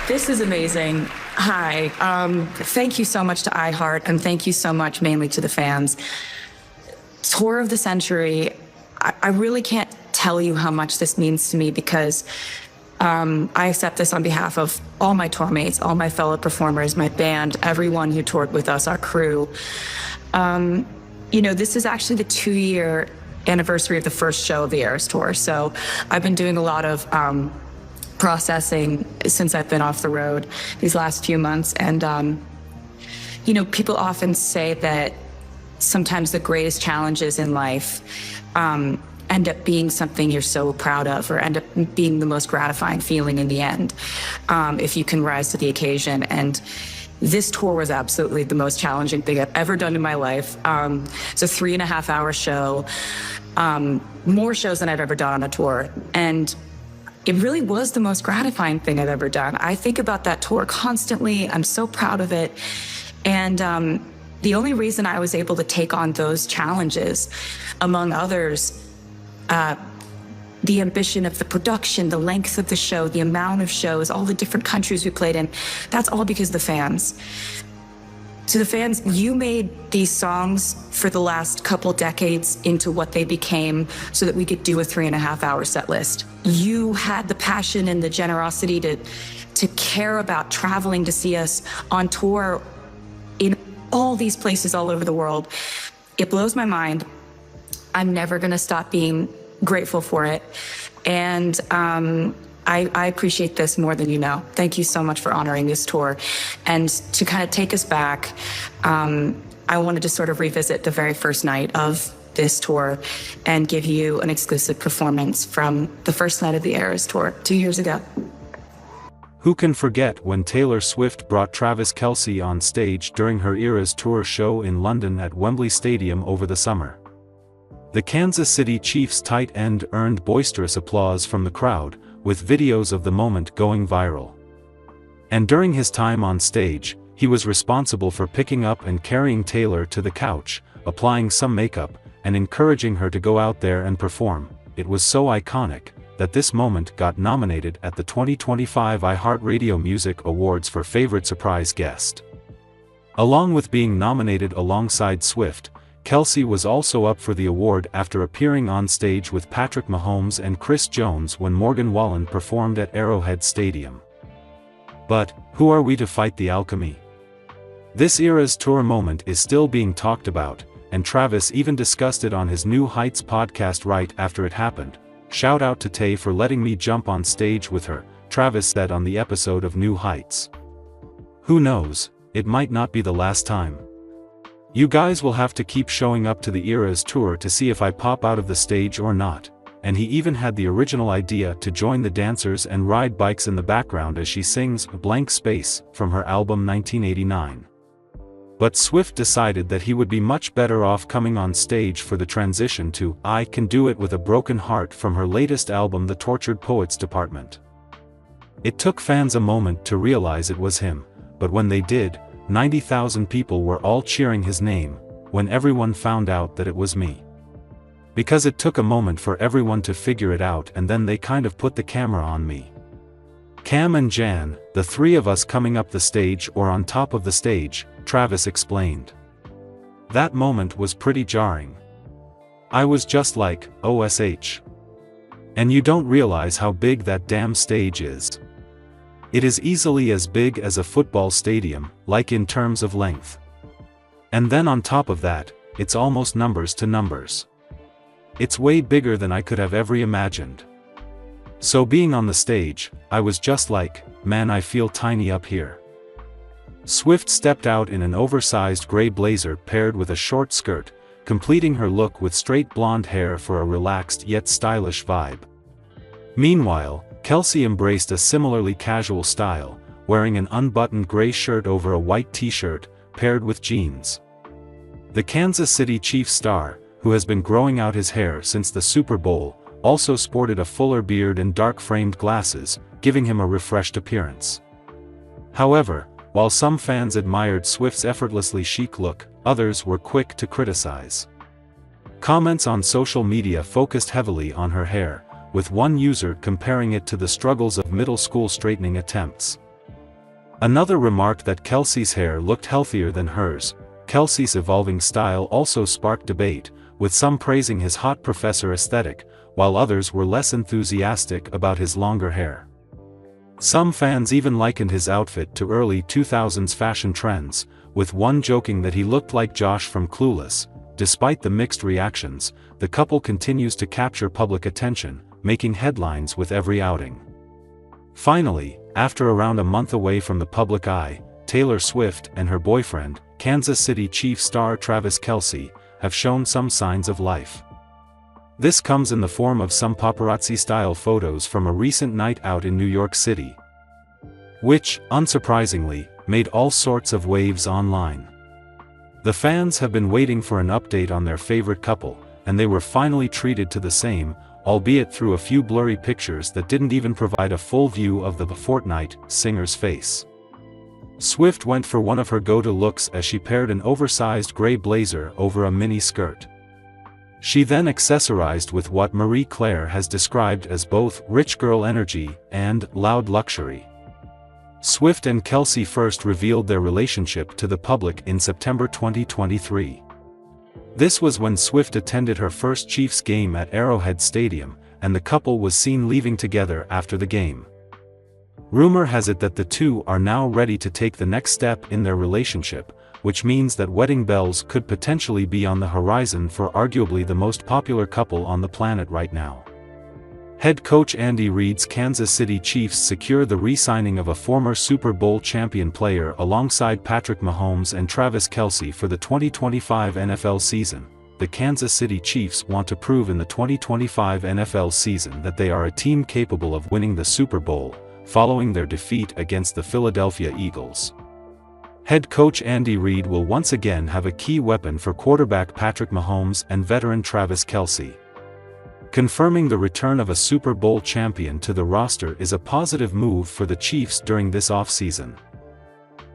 This is amazing. Hi. Thank you so much to iHeart, and thank you so much mainly to the fans. Tour of the Century, I really can't tell you how much this means to me because I accept this on behalf of all my tour mates, all my fellow performers, my band, everyone who toured with us, our crew. This is actually the 2-year anniversary of the first show of the Eras Tour. So I've been doing a lot of processing since I've been off the road these last few months. And, people often say that sometimes the greatest challenges in life end up being something you're so proud of, or end up being the most gratifying feeling in the end, if you can rise to the occasion. And this tour was absolutely the most challenging thing I've ever done in my life. It's a 3.5-hour show, more shows than I've ever done on a tour. And it really was the most gratifying thing I've ever done. I think about that tour constantly. I'm so proud of it. And the only reason I was able to take on those challenges, among others, the ambition of the production, the length of the show, the amount of shows, all the different countries we played in, that's all because of the fans. To the fans, you made these songs for the last couple decades into what they became so that we could do a 3.5-hour set list. You had the passion and the generosity to care about traveling to see us on tour in all these places all over the world. It blows my mind. I'm never gonna stop being grateful for it. And I appreciate this more than you know. Thank you so much for honoring this tour. And to kind of take us back, I wanted to sort of revisit the very first night of this tour and give you an exclusive performance from the first night of the Eras Tour 2 years ago. Who can forget when Taylor Swift brought Travis Kelce on stage during her Eras Tour show in London at Wembley Stadium over the summer? The Kansas City Chiefs tight end earned boisterous applause from the crowd, with videos of the moment going viral. And during his time on stage, he was responsible for picking up and carrying Taylor to the couch, applying some makeup, and encouraging her to go out there and perform. It was so iconic that this moment got nominated at the 2025 iHeartRadio Music Awards for Favorite Surprise Guest. Along with being nominated alongside Swift, Kelce was also up for the award after appearing on stage with Patrick Mahomes and Chris Jones when Morgan Wallen performed at Arrowhead Stadium. But, who are we to fight the alchemy? This Eras Tour moment is still being talked about, and Travis even discussed it on his New Heights podcast right after it happened. "Shout out to Tay for letting me jump on stage with her," Travis said on the episode of New Heights. "Who knows, it might not be the last time. You guys will have to keep showing up to the Eras Tour to see if I pop out of the stage or not." And he even had the original idea to join the dancers and ride bikes in the background as she sings "Blank Space" from her album 1989. But Swift decided that he would be much better off coming on stage for the transition to "I Can Do It With a Broken Heart" from her latest album The Tortured Poets Department. It took fans a moment to realize it was him, but when they did, 90,000 people were all cheering his name, when everyone found out that it was me. Because it took a moment for everyone to figure it out, and then they kind of put the camera on me. Cam and Jan, the three of us coming up the stage or on top of the stage, Travis explained. That moment was pretty jarring. I was just like, OSH. And you don't realize how big that damn stage is. It is easily as big as a football stadium, like in terms of length. And then on top of that, it's almost numbers to numbers. It's way bigger than I could have ever imagined. So being on the stage, I was just like, man, I feel tiny up here. Swift stepped out in an oversized gray blazer paired with a short skirt, completing her look with straight blonde hair for a relaxed yet stylish vibe. Meanwhile, Kelce embraced a similarly casual style, wearing an unbuttoned gray shirt over a white t-shirt, paired with jeans. The Kansas City Chiefs star, who has been growing out his hair since the Super Bowl, also sported a fuller beard and dark-framed glasses, giving him a refreshed appearance. However, while some fans admired Swift's effortlessly chic look, others were quick to criticize. Comments on social media focused heavily on her hair, with one user comparing it to the struggles of middle school straightening attempts. Another remarked that Kelce's hair looked healthier than hers. Kelce's evolving style also sparked debate, with some praising his hot professor aesthetic, while others were less enthusiastic about his longer hair. Some fans even likened his outfit to early 2000s fashion trends, with one joking that he looked like Josh from Clueless. Despite the mixed reactions, the couple continues to capture public attention, making headlines with every outing. Finally, after around a month away from the public eye, Taylor Swift and her boyfriend, Kansas City Chiefs star Travis Kelce, have shown some signs of life. This comes in the form of some paparazzi-style photos from a recent night out in New York City, which, unsurprisingly, made all sorts of waves online. The fans have been waiting for an update on their favorite couple, and they were finally treated to the same, albeit through a few blurry pictures that didn't even provide a full view of the Fortnite singer's face. Swift went for one of her go-to looks as she paired an oversized gray blazer over a mini skirt. She then accessorized with what Marie Claire has described as both rich girl energy and loud luxury. Swift and Kelce first revealed their relationship to the public in September 2023. This was when Swift attended her first Chiefs game at Arrowhead Stadium, and the couple was seen leaving together after the game. Rumor has it that the two are now ready to take the next step in their relationship, which means that wedding bells could potentially be on the horizon for arguably the most popular couple on the planet right now. Head coach Andy Reid's Kansas City Chiefs secure the re-signing of a former Super Bowl champion player alongside Patrick Mahomes and Travis Kelce for the 2025 NFL season. The Kansas City Chiefs want to prove in the 2025 NFL season that they are a team capable of winning the Super Bowl, following their defeat against the Philadelphia Eagles. Head coach Andy Reid will once again have a key weapon for quarterback Patrick Mahomes and veteran Travis Kelce. Confirming the return of a Super Bowl champion to the roster is a positive move for the Chiefs during this offseason.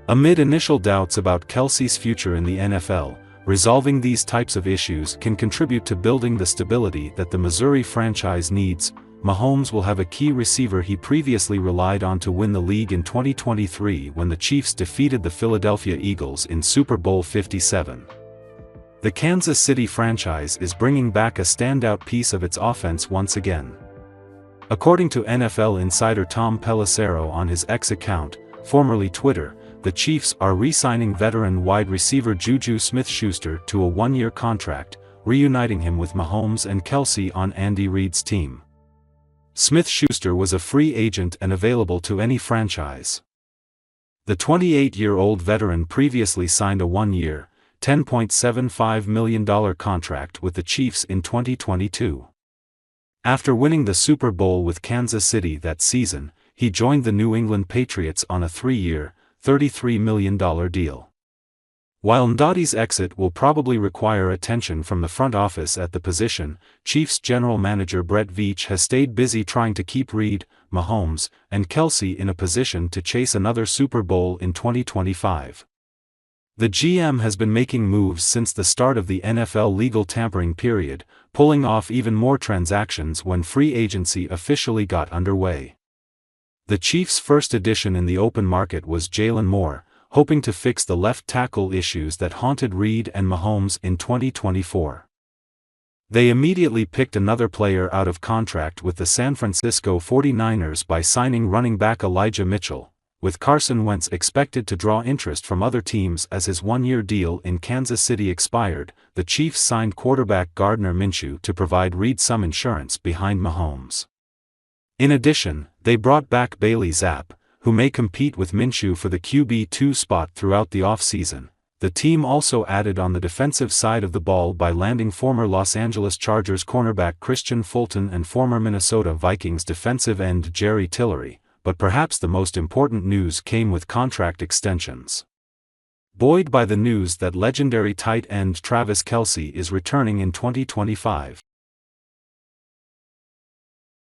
Amid initial doubts about Kelce's future in the NFL, resolving these types of issues can contribute to building the stability that the Missouri franchise needs. Mahomes will have a key receiver he previously relied on to win the league in 2023 when the Chiefs defeated the Philadelphia Eagles in Super Bowl 57. The Kansas City franchise is bringing back a standout piece of its offense once again. According to NFL insider Tom Pelissero on his X account, formerly Twitter, the Chiefs are re-signing veteran wide receiver Juju Smith-Schuster to a one-year contract, reuniting him with Mahomes and Kelce on Andy Reid's team. Smith-Schuster was a free agent and available to any franchise. The 28-year-old veteran previously signed a one-year, $10.75 million contract with the Chiefs in 2022. After winning the Super Bowl with Kansas City that season, he joined the New England Patriots on a three-year, $33 million deal. While Ndadi's exit will probably require attention from the front office at the position, Chiefs general manager Brett Veach has stayed busy trying to keep Reid, Mahomes, and Kelce in a position to chase another Super Bowl in 2025. The GM has been making moves since the start of the NFL legal tampering period, pulling off even more transactions when free agency officially got underway. The Chiefs' first addition in the open market was Jalen Moore, hoping to fix the left tackle issues that haunted Reid and Mahomes in 2024. They immediately picked another player out of contract with the San Francisco 49ers by signing running back Elijah Mitchell, with Carson Wentz expected to draw interest from other teams as his one-year deal in Kansas City expired. The Chiefs signed quarterback Gardner Minshew to provide Reid some insurance behind Mahomes. In addition, they brought back Bailey Zappe, who may compete with Minshew for the QB2 spot throughout the offseason. The team also added on the defensive side of the ball by landing former Los Angeles Chargers cornerback Christian Fulton and former Minnesota Vikings defensive end Jerry Tillery, but perhaps the most important news came with contract extensions. Buoyed by the news that legendary tight end Travis Kelce is returning in 2025,